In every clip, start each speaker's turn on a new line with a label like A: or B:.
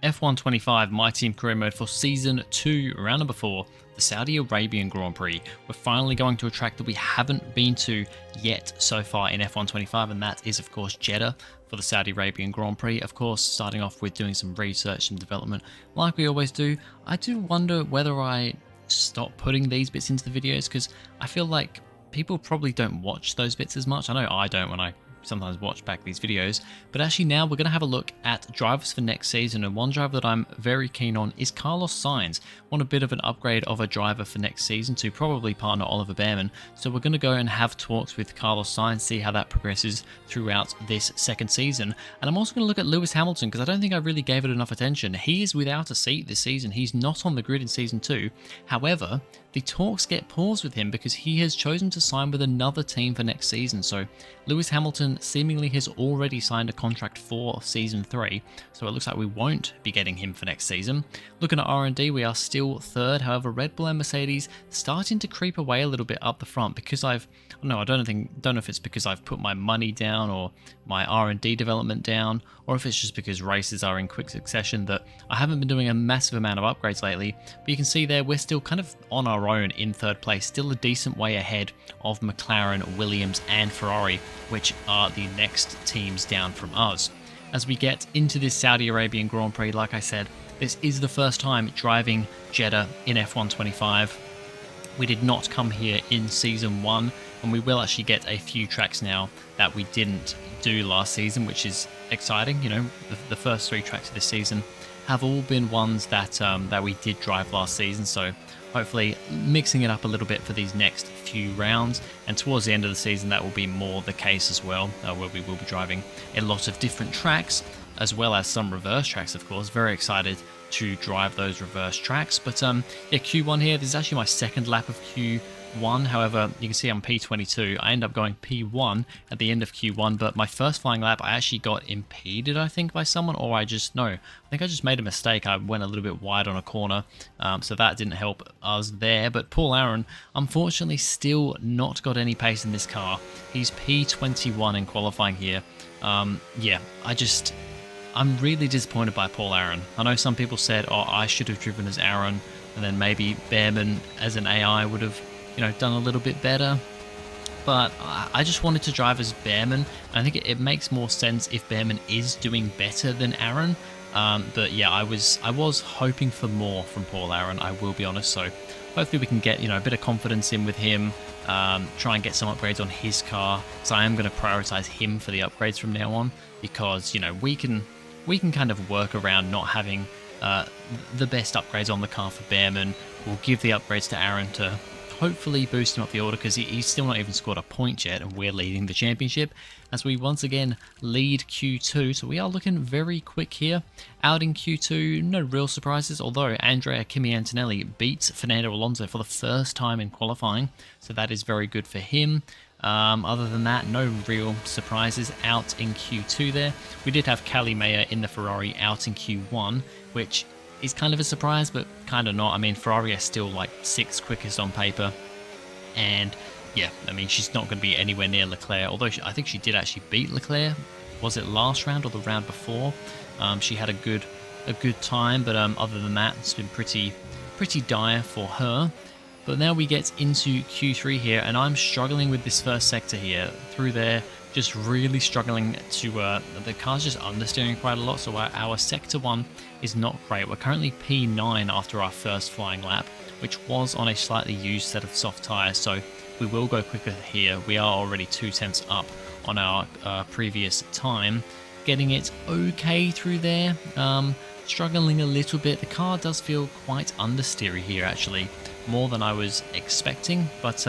A: F125 My Team Career Mode for Season 2, round number 4, the Saudi Arabian Grand Prix. We're finally going to a track that we haven't been to yet so far in F125, and that is of course Jeddah for the Saudi Arabian Grand Prix. Of course, starting off with doing some research and development like we always do. I do wonder whether I stop putting these bits into the videos, because I feel like people probably don't watch those bits as much. I know I don't when I sometimes watch back these videos, but actually now we're going to have a look at drivers for next season, and one driver that I'm very keen on is Carlos Sainz. Want a bit of an upgrade of a driver for next season to probably partner Oliver Bearman, so we're going to go and have talks with Carlos Sainz, see how that progresses throughout this second season. And I'm also going to look at Lewis Hamilton, because I don't think I really gave it enough attention. He is without a seat this season. He's not on the grid in season 2. However, the talks get paused with him because he has chosen to sign with another team for next season. So Lewis Hamilton seemingly has already signed a contract for season 3, so it looks like we won't be getting him for next season. Looking at R&D, we are still third. However, Red Bull and Mercedes starting to creep away a little bit up the front, because I don't know if it's because I've put my money down or my R&D development down, or if it's just because races are in quick succession that I haven't been doing a massive amount of upgrades lately. But you can see there we're still kind of on our own in third place, still a decent way ahead of McLaren, Williams and Ferrari, which are the next teams down from us. As we get into this Saudi Arabian Grand Prix, like I said, this is the first time driving Jeddah in F125. We did not come here in season 1, and we will actually get a few tracks now that we didn't do last season, which is exciting. You know, the first 3 tracks of this season have all been ones that that we did drive last season, so hopefully mixing it up a little bit for these next few rounds, and towards the end of the season that will be more the case as well, where we will be driving a lot of different tracks as well as some reverse tracks. Of course, very excited to drive those reverse tracks. But yeah, Q1 here, this is actually my second lap of Q1. However, you can see I'm P22. I end up going P1 at the end of Q1, but my first flying lap I actually got impeded, I think, by someone, or I think I just made a mistake. I went a little bit wide on a corner, so that didn't help us there. But Paul Aaron, unfortunately, still not got any pace in this car. He's P21 in qualifying here. Yeah, I'm really disappointed by Paul Aaron. I know some people said, oh, I should have driven as Aaron, and then maybe Bearman as an AI would have, done a little bit better. But I just wanted to drive as Bearman. I think it makes more sense if Bearman is doing better than Aaron. But yeah, I was hoping for more from Paul Aaron, I will be honest. So hopefully we can get, a bit of confidence in with him, try and get some upgrades on his car. So I am going to prioritize him for the upgrades from now on, because, we can kind of work around not having the best upgrades on the car for Bearman. We'll give the upgrades to Aaron to hopefully boost him up the order, because he's still not even scored a point yet, and we're leading the championship as we once again lead Q2. So we are looking very quick here. Out in Q2, no real surprises, although Andrea Kimi Antonelli beats Fernando Alonso for the first time in qualifying, so that is very good for him. Other than that, no real surprises out in Q2 there. We did have Cali Meyer in the Ferrari out in Q1, which is kind of a surprise, but kind of not. I mean, Ferrari is still like 6th quickest on paper, and yeah, I mean, she's not going to be anywhere near Leclerc, although I think she did actually beat Leclerc. Was it last round or the round before? She had a good time, but other than that, it's been pretty dire for her. But now we get into Q3 here, and I'm struggling with this first sector here. Through there, just really struggling to, the car's just understeering quite a lot, so our sector 1 is not great. We're currently P9 after our first flying lap, which was on a slightly used set of soft tyres, so we will go quicker here. We are already 2 tenths up on our previous time. Getting it okay through there, struggling a little bit. The car does feel quite understeery here, actually, more than I was expecting, but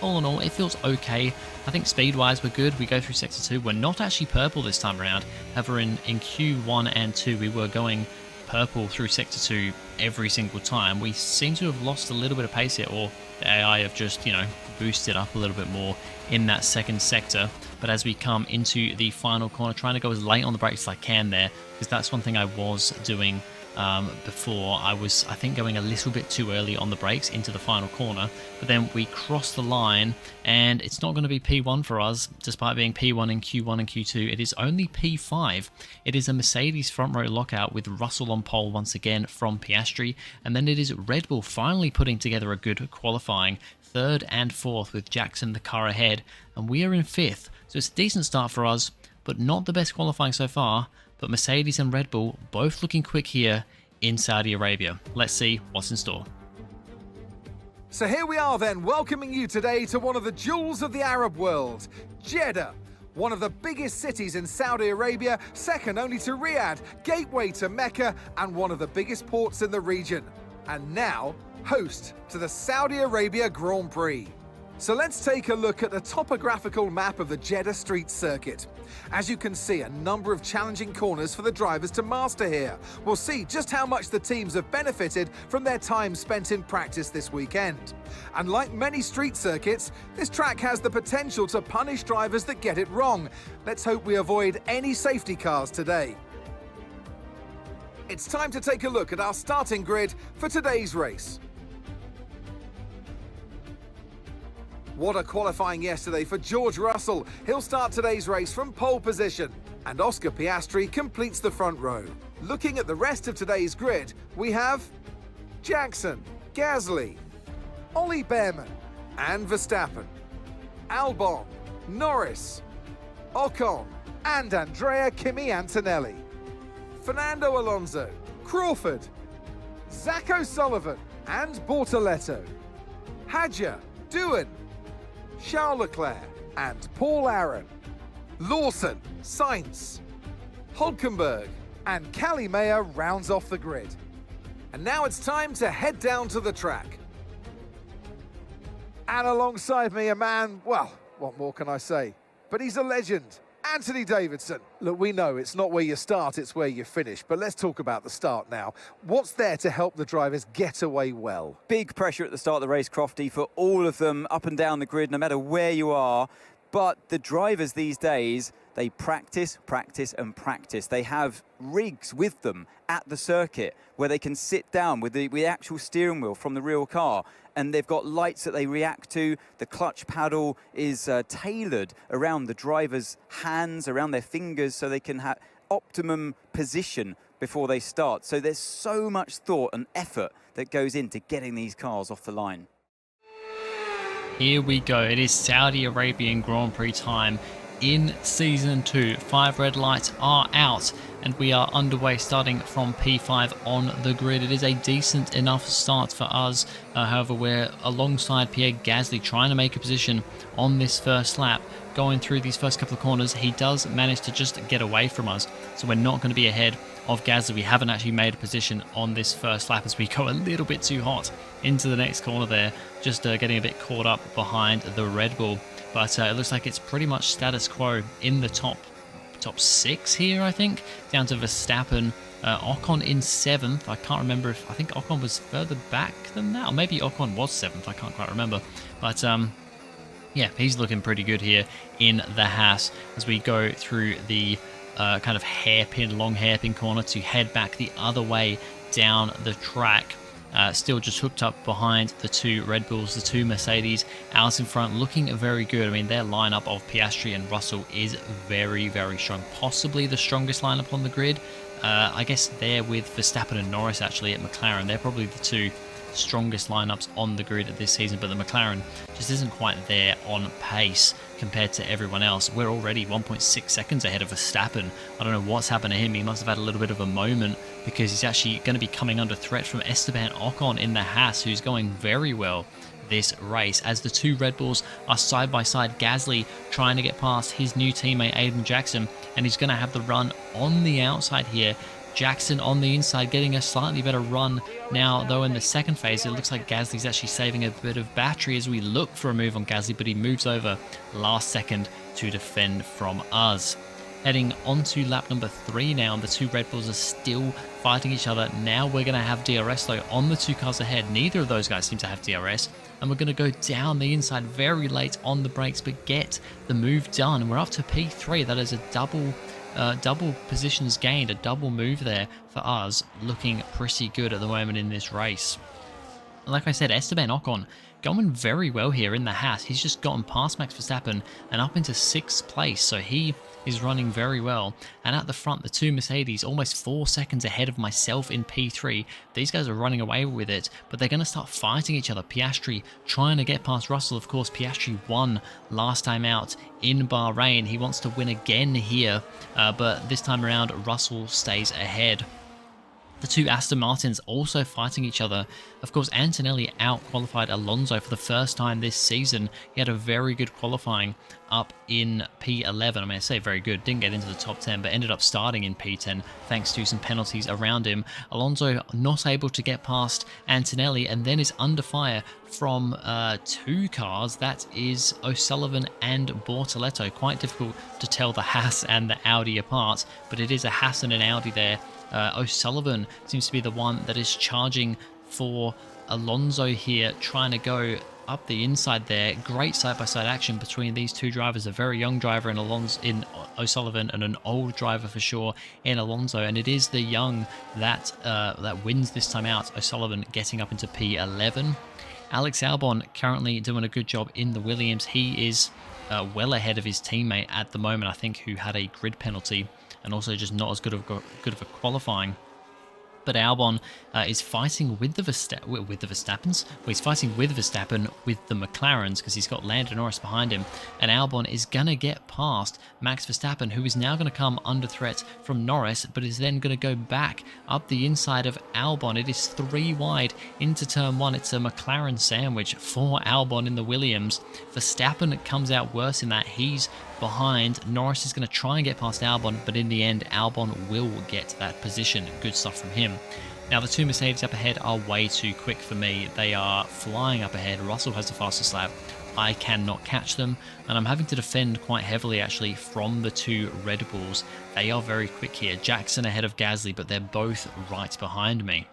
A: all in all, it feels okay. I think speed-wise we're good. We go through Sector 2. We're not actually purple this time around. However, in Q1 and 2, we were going purple through Sector 2 every single time. We seem to have lost a little bit of pace here, or the AI have just, boosted up a little bit more in that second sector. But as we come into the final corner, trying to go as late on the brakes as I can there, because that's one thing I was doing before. I was, I think, going a little bit too early on the brakes into the final corner, but then we crossed the line, and it's not going to be P1 for us, despite being P1 in Q1 and Q2. It is only P5. It is a Mercedes front row lockout with Russell on pole once again from Piastri, and then it is Red Bull finally putting together a good qualifying, third and fourth with Jackson the car ahead, and we are in fifth. So it's a decent start for us, but not the best qualifying so far. But Mercedes and Red Bull both looking quick here in Saudi Arabia. Let's see what's in store.
B: So here we are then, welcoming you today to one of the jewels of the Arab world, Jeddah. One of the biggest cities in Saudi Arabia, second only to Riyadh, gateway to Mecca, and one of the biggest ports in the region. And now, host to the Saudi Arabia Grand Prix. So let's take a look at the topographical map of the Jeddah Street Circuit. As you can see, a number of challenging corners for the drivers to master here. We'll see just how much the teams have benefited from their time spent in practice this weekend. And like many street circuits, this track has the potential to punish drivers that get it wrong. Let's hope we avoid any safety cars today. It's time to take a look at our starting grid for today's race. What a qualifying yesterday for George Russell. He'll start today's race from pole position. And Oscar Piastri completes the front row. Looking at the rest of today's grid, we have Jackson, Gasly, Ollie Behrman, and Verstappen, Albon, Norris, Ocon, and Andrea Kimi Antonelli, Fernando Alonso, Crawford, Zach O'Sullivan, and Bortoletto, Hadjar, Doohan, Charles Leclerc and Paul Aaron, Lawson, Sainz, Hulkenberg, and Callie Mayer rounds off the grid. And now it's time to head down to the track. And alongside me, a man, well, what more can I say? But he's a legend. Anthony Davidson. Look, we know it's not where you start, it's where you finish. But let's talk about the start now. What's there to help the drivers get away well?
C: Big pressure at the start of the race, Crofty, for all of them up and down the grid, no matter where you are. But the drivers these days, they practice, practice and practice. They have rigs with them at the circuit where they can sit down with the actual steering wheel from the real car, and they've got lights that they react to. The clutch paddle is tailored around the driver's hands, around their fingers, so they can have optimum position before they start. So there's so much thought and effort that goes into getting these cars off the line.
A: Here we go. It is Saudi Arabian Grand Prix time in Season 2. 5 red lights are out, and we are underway starting from P5 on the grid. It is a decent enough start for us. However, we're alongside Pierre Gasly trying to make a position on this first lap. Going through these first couple of corners, he does manage to just get away from us. So we're not going to be ahead of Gasly. We haven't actually made a position on this first lap as we go a little bit too hot into the next corner there. Just getting a bit caught up behind the Red Bull. But it looks like it's pretty much status quo in the top 6 here, I think. Down to Verstappen. Ocon in 7th. I can't remember if... I think Ocon was further back than that. Or maybe Ocon was 7th. I can't quite remember. But... yeah, he's looking pretty good here in the Haas as we go through the kind of long hairpin corner to head back the other way down the track. Still just hooked up behind the 2 Red Bulls, the 2 Mercedes out in front, looking very good. I mean, their lineup of Piastri and Russell is very, very strong. Possibly the strongest lineup on the grid. I guess they're with Verstappen and Norris actually at McLaren. They're probably the 2 strongest lineups on the grid this season, but the McLaren just isn't quite there on pace compared to everyone else. We're already 1.6 seconds ahead of Verstappen. I don't know what's happened to him. He must have had a little bit of a moment because he's actually going to be coming under threat from Esteban Ocon in the Haas, who's going very well this race as the 2 Red Bulls are side by side. Gasly trying to get past his new teammate Aiden Jackson, and he's going to have the run on the outside here. Jackson on the inside getting a slightly better run now, though in the second phase it looks like Gasly's actually saving a bit of battery as we look for a move on Gasly, but he moves over last second to defend from us. Heading on to lap number 3 now, and the 2 Red Bulls are still fighting each other. Now we're going to have DRS though on the 2 cars ahead. Neither of those guys seem to have DRS, and we're going to go down the inside very late on the brakes but get the move done. We're up to P3. That is a double double positions gained, a double move there for us, looking pretty good at the moment in this race. Like I said, Esteban Ocon going very well here in the Haas. He's just gotten past Max Verstappen and up into 6th place, so he is running very well. And at the front, the two Mercedes, almost 4 seconds ahead of myself in P3. These guys are running away with it, but they're going to start fighting each other. Piastri trying to get past Russell. Of course, Piastri won last time out in Bahrain. He wants to win again here, but this time around, Russell stays ahead. The two Aston Martins also fighting each other. Of course, Antonelli out-qualified Alonso for the first time this season. He had a very good qualifying up in P11. I mean, I say very good, didn't get into the top 10, but ended up starting in P10 thanks to some penalties around him. Alonso not able to get past Antonelli and then is under fire from two cars. That is O'Sullivan and Bortoletto. Quite difficult to tell the Haas and the Audi apart, but it is a Haas and an Audi there. O'Sullivan seems to be the one that is charging for Alonso here, trying to go up the inside there. Great side-by-side action between these two drivers, a very young driver in O'Sullivan and an old driver for sure in Alonso, and it is the young that wins this time out. O'Sullivan getting up into P11. Alex Albon currently doing a good job in the Williams. He is well ahead of his teammate at the moment, I think, who had a grid penalty and also just not as good of a qualifying. But Albon is fighting with the Verstappens. Well, he's fighting with Verstappen with the McLarens because he's got Lando Norris behind him. And Albon is going to get past Max Verstappen, who is now going to come under threat from Norris, but is then going to go back up the inside of Albon. It is 3 wide into turn 1. It's a McLaren sandwich for Albon in the Williams. Verstappen comes out worse in that. He's behind. Norris is going to try and get past Albon, but in the end, Albon will get that position. Good stuff from him. Now, the two Mercedes up ahead are way too quick for me. They are flying up ahead. Russell has the fastest lap. I cannot catch them, and I'm having to defend quite heavily, actually, from the two Red Bulls. They are very quick here. Jackson ahead of Gasly, but they're both right behind me.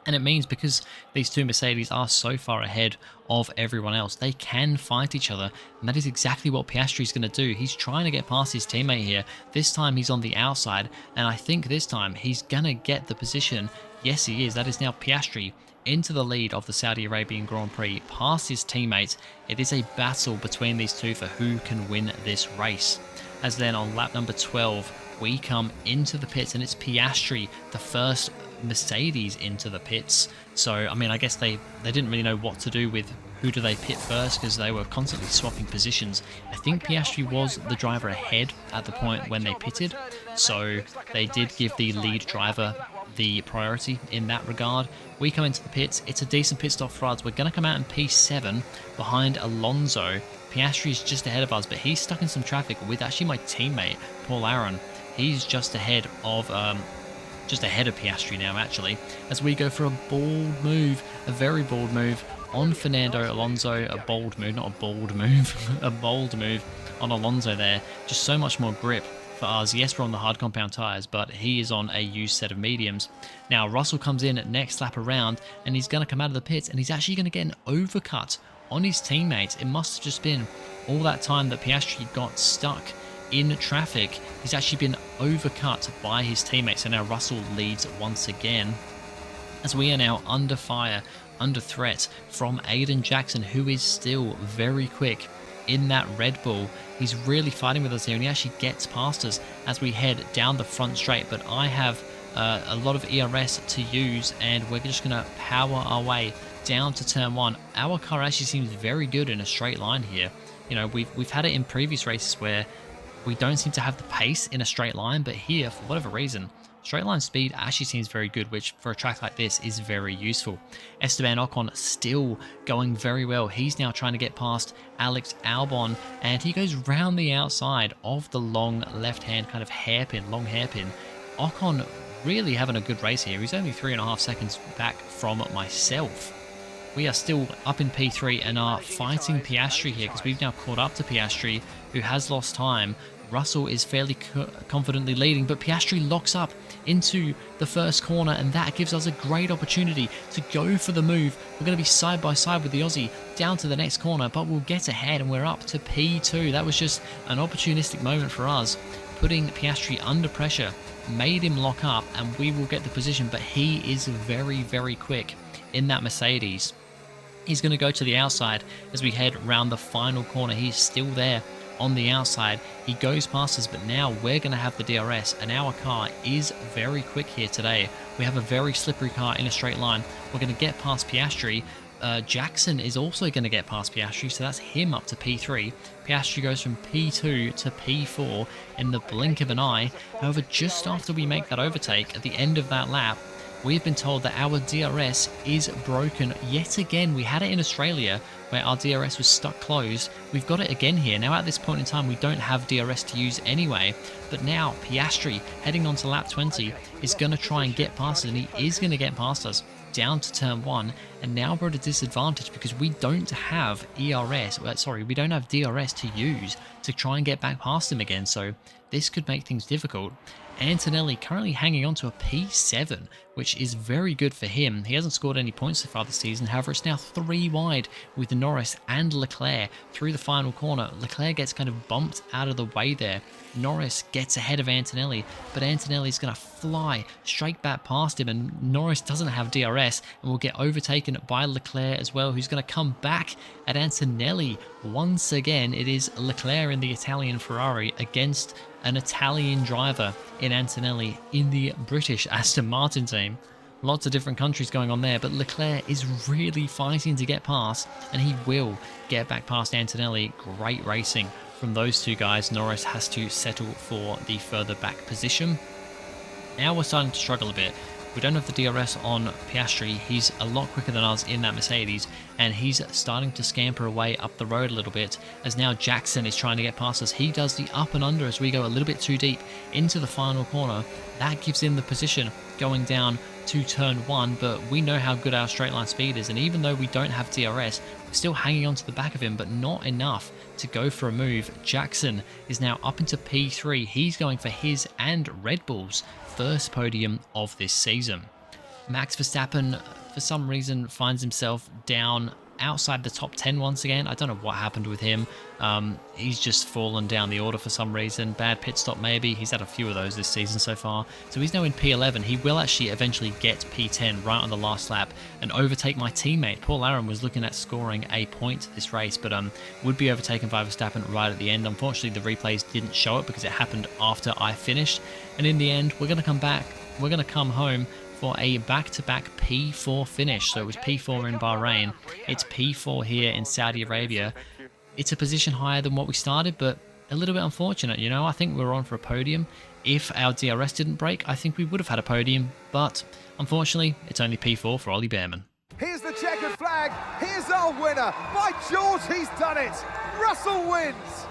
A: And it means because these two Mercedes are so far ahead of everyone else, they can fight each other. And that is exactly what Piastri is going to do. He's trying to get past his teammate here. This time he's on the outside. And I think this time he's going to get the position. Yes, he is. That is now Piastri into the lead of the Saudi Arabian Grand Prix, past his teammates. It is a battle between these two for who can win this race. As then on lap number 12, we come into the pits, and it's Piastri, the first Mercedes into the pits. So, I mean, I guess they didn't really know what to do with who do they pit first because they were constantly swapping positions. I think Piastri was the driver ahead at the point when they pitted, so they did give the lead driver the priority in that regard. We come into the pits. It's a decent pit stop for us. We're going to come out in P7 behind Alonso. Piastri is just ahead of us, but he's stuck in some traffic with actually my teammate, Paul Aron. He's just ahead of Piastri now, actually, as we go for a bold move, a very bold move on Fernando Alonso. A bold move, not a bald move, a bold move on Alonso there. Just so much more grip for us. Yes, we're on the hard compound tyres, but he is on a used set of mediums. Now, Russell comes in next lap around, and he's going to come out of the pits, and he's actually going to get an overcut on his teammates. It must have just been all that time that Piastri got stuck in traffic. He's actually been overcut by his teammates, and now Russell leads once again, as we are now under fire, under threat from Aiden Jackson, who is still very quick in that Red Bull. He's really fighting with us here, and he actually gets past us as we head down the front straight, but I have a lot of ERS to use, and we're just going to power our way down to turn 1. Our car actually seems very good in a straight line here. You know, we've had it in previous races where we don't seem to have the pace in a straight line, but here, for whatever reason, straight line speed actually seems very good, which for a track like this is very useful. Esteban Ocon still going very well. He's now trying to get past Alex Albon, and he goes round the outside of the long left-hand kind of hairpin, long hairpin. Ocon really having a good race here. He's only 3.5 seconds back from myself. We are still up in P3 and are fighting Piastri here because we've now caught up to Piastri, who has lost time. Russell is fairly confidently leading, but Piastri locks up into the first corner, and that gives us a great opportunity to go for the move. We're going to be side by side with the Aussie down to the next corner, but we'll get ahead and we're up to P2. That was just an opportunistic moment for us. putting Piastri under pressure, made him lock up, and we will get the position. But he is very, very quick in that Mercedes. He's going to go to the outside as we head round the final corner. He's still there on the outside. He goes past us, but now we're going to have the DRS, and our car is very quick here today. We have a very slippery car in a straight line. We're going to get past Piastri. Jackson is also going to get past Piastri, so that's him up to P3. Piastri goes from P2 to P4 in the blink of an eye. However, just after we make that overtake at the end of that lap, we've been told that our DRS is broken yet again. We had it in Australia where our DRS was stuck closed. We've got it again here. Now at this point in time we don't have DRS to use anyway, but now Piastri heading on to lap 20 is going to try and get past us, and he is going to get past us down to turn 1, and now we're at a disadvantage because we don't have we don't have DRS to use to try and get back past him again, so this could make things difficult. Antonelli currently hanging on to a P7, which is very good for him. He hasn't scored any points so far this season. However, it's now 3 wide with Norris and Leclerc through the final corner. Leclerc gets kind of bumped out of the way there. Norris gets ahead of Antonelli, but Antonelli's going to fly straight back past him, and Norris doesn't have DRS and will get overtaken by Leclerc as well, who's going to come back at Antonelli. Once again, it is Leclerc in the Italian Ferrari against an Italian driver in Antonelli in the British Aston Martin team. Lots of different countries going on there, but Leclerc is really fighting to get past, and he will get back past Antonelli. Great racing from those two guys. Norris has to settle for the further back position. Now we're starting to struggle a bit. We don't have the DRS on Piastri. He's a lot quicker than us in that Mercedes, and he's starting to scamper away up the road a little bit as now Jackson is trying to get past us. He does the up and under as we go a little bit too deep into the final corner. That gives him the position going down to turn 1, but we know how good our straight line speed is, and even though we don't have DRS, we're still hanging on to the back of him, but not enough to go for a move. Jackson is now up into P3. He's going for his and Red Bull's first podium of this season. Max Verstappen, for some reason, finds himself down outside the top 10 once again. I don't know what happened with him. He's just fallen down the order for some reason. Bad pit stop maybe. He's had a few of those this season so far. So he's now in P11. He will actually eventually get P10 right on the last lap and overtake my teammate. Paul Aaron was looking at scoring a point this race, but would be overtaken by Verstappen right at the end. Unfortunately, the replays didn't show it because it happened after I finished. And in the end, we're going to come back. We're going to come home for a back-to-back P4 finish. So it was P4 in Bahrain. It's P4 here in Saudi Arabia. It's a position higher than what we started, but a little bit unfortunate, you know. I think we were on for a podium. If our DRS didn't break, I think we would have had a podium, but unfortunately, it's only P4 for Ollie Behrman.
B: Here's the checkered flag. Here's our winner. By George, he's done it. Russell wins.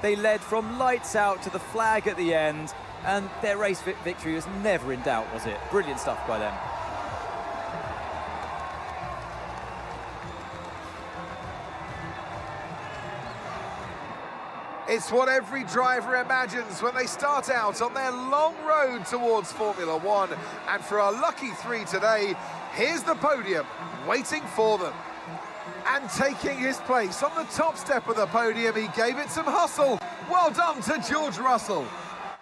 C: They led from lights out to the flag at the end, and their race victory was never in doubt, was it? Brilliant stuff by them.
B: It's what every driver imagines when they start out on their long road towards Formula One. And for our lucky 3 today, here's the podium waiting for them. And taking his place on the top step of the podium, he gave it some hustle. Well done to George Russell.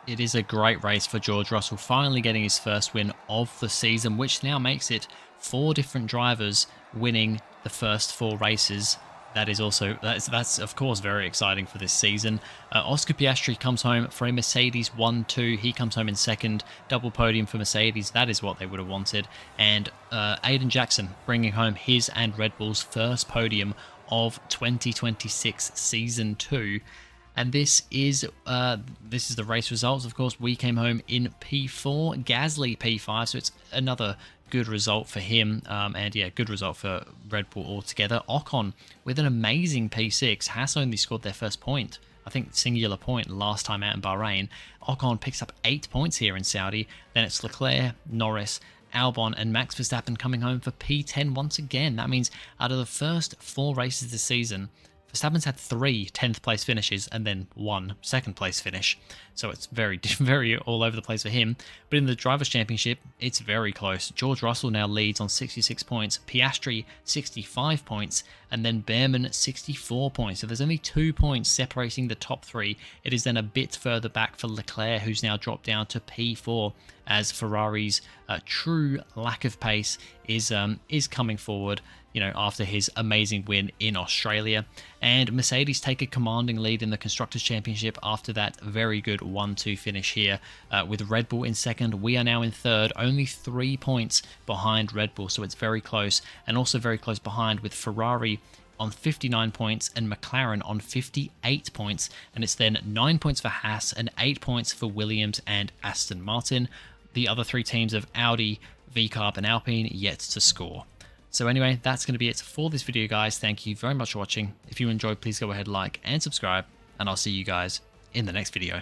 A: It is a great race for George Russell, finally getting his first win of the season, which now makes it 4 different drivers winning the first 4 races. That is also, that's of course very exciting for this season. Oscar Piastri comes home for a Mercedes 1-2. He comes home in second. Double podium for Mercedes. That is what they would have wanted. And Aiden Jackson bringing home his and Red Bull's first podium of 2026 Season 2. And this is the race results. Of course, we came home in P4, Gasly P5, so it's another good result for him, and yeah, good result for Red Bull altogether. Ocon with an amazing P6. Haas only scored their first point, I think singular point, last time out in Bahrain. Ocon picks up 8 points here in Saudi. Then it's Leclerc, Norris, Albon and Max Verstappen coming home for P10 once again. That means out of the first 4 races this season, Verstappen's had 3 10th place finishes and then 1 2nd place finish. So it's very, very all over the place for him. But in the Drivers' Championship, it's very close. George Russell now leads on 66 points, Piastri 65 points, and then Behrman 64 points. So there's only 2 points separating the top 3. It is then a bit further back for Leclerc, who's now dropped down to P4, as Ferrari's true lack of pace is coming forward, you know, after his amazing win in Australia. And Mercedes take a commanding lead in the Constructors' Championship after that very good 1-2 finish here, with Red Bull in second. We are now in third, only 3 points behind Red Bull, so it's very close, and also very close behind with Ferrari on 59 points and McLaren on 58 points, and it's then 9 points for Haas and 8 points for Williams and Aston Martin. The other 3 teams of Audi, VCarb and Alpine yet to score. So anyway, that's going to be it for this video, guys. Thank you very much for watching. If you enjoyed, please go ahead, like and subscribe, and I'll see you guys in the next video.